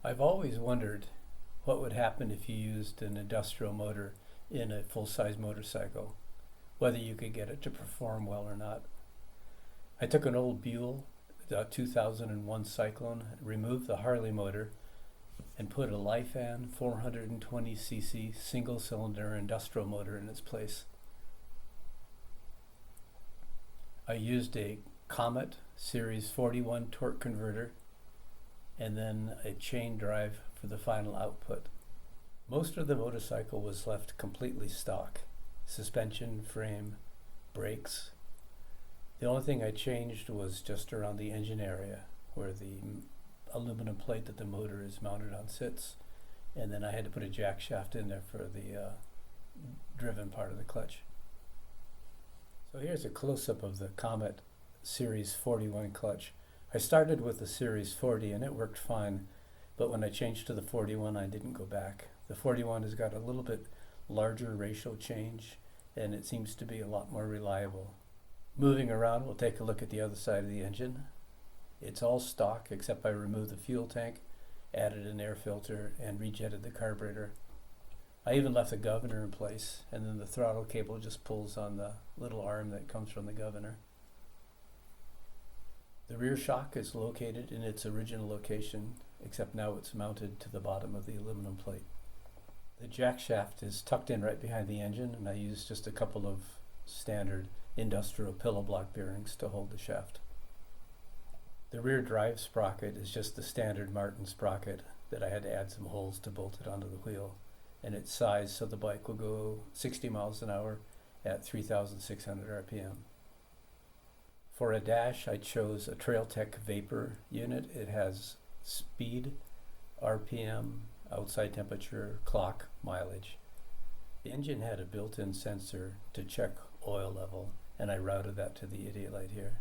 I've always wondered what would happen if you used an industrial motor in a full-size motorcycle, whether you could get it to perform well or not. I took an old BUELL, a 2001 Cyclone, removed the Harley motor, and put a Lifan 420cc single-cylinder industrial motor in its place. I used a Comet Series 41 torque converter and then a chain drive for the final output. Most of the motorcycle was left completely stock: suspension, frame, brakes. The only thing I changed was just around the engine area where the aluminum plate that the motor is mounted on sits, and then I had to put a jack shaft in there for the driven part of the clutch. So here's a close-up of the Comet Series 41 clutch. I started with the Series 40 and it worked fine, but when I changed to the 41 I didn't go back. The 41 has got a little bit larger ratio change and it seems to be a lot more reliable. Moving around, we'll take a look at the other side of the engine. It's all stock except I removed the fuel tank, added an air filter, and rejetted the carburetor. I even left the governor in place, and then the throttle cable just pulls on the little arm that comes from the governor. The rear shock is located in its original location, except now it's mounted to the bottom of the aluminum plate. The jack shaft is tucked in right behind the engine, and I used just a couple of standard industrial pillow block bearings to hold the shaft. The rear drive sprocket is just the standard Martin sprocket that I had to add some holes to bolt it onto the wheel, and it's sized so the bike will go 60 miles an hour at 3,600 RPM. For a dash, I chose a Trailtech Vapor unit. It has speed, RPM, outside temperature, clock, mileage. The engine had a built-in sensor to check oil level, and I routed that to the idiot light here.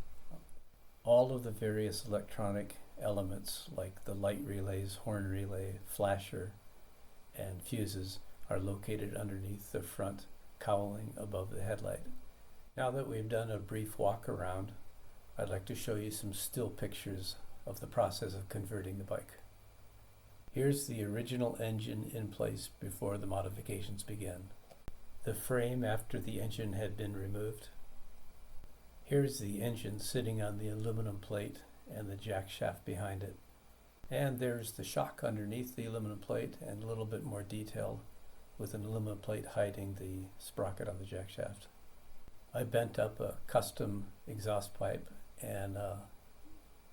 All of the various electronic elements like the light relays, horn relay, flasher, and fuses are located underneath the front cowling above the headlight. Now that we've done a brief walk around, I'd like to show you some still pictures of the process of converting the bike. Here's the original engine in place before the modifications began. The frame after the engine had been removed. Here's the engine sitting on the aluminum plate and the jack shaft behind it. And there's the shock underneath the aluminum plate and a little bit more detail with an aluminum plate hiding the sprocket on the jack shaft. I bent up a custom exhaust pipe and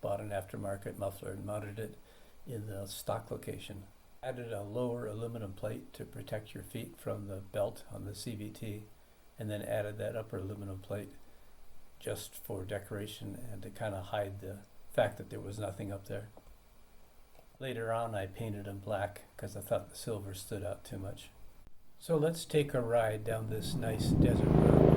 bought an aftermarket muffler and mounted it in the stock location. Added a lower aluminum plate to protect your feet from the belt on the CVT, and then added that upper aluminum plate just for decoration and to kind of hide the fact that there was nothing up there. Later on I painted them black because I thought the silver stood out too much. So let's take a ride down this nice desert road.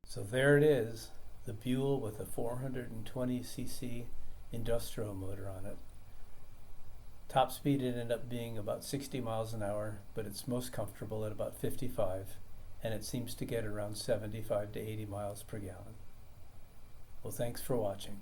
So there it is, the BUELL with a 420cc industrial motor on it. Top speed ended up being about 60 miles an hour, but it's most comfortable at about 55, and it seems to get around 75 to 80 miles per gallon. Well, thanks for watching.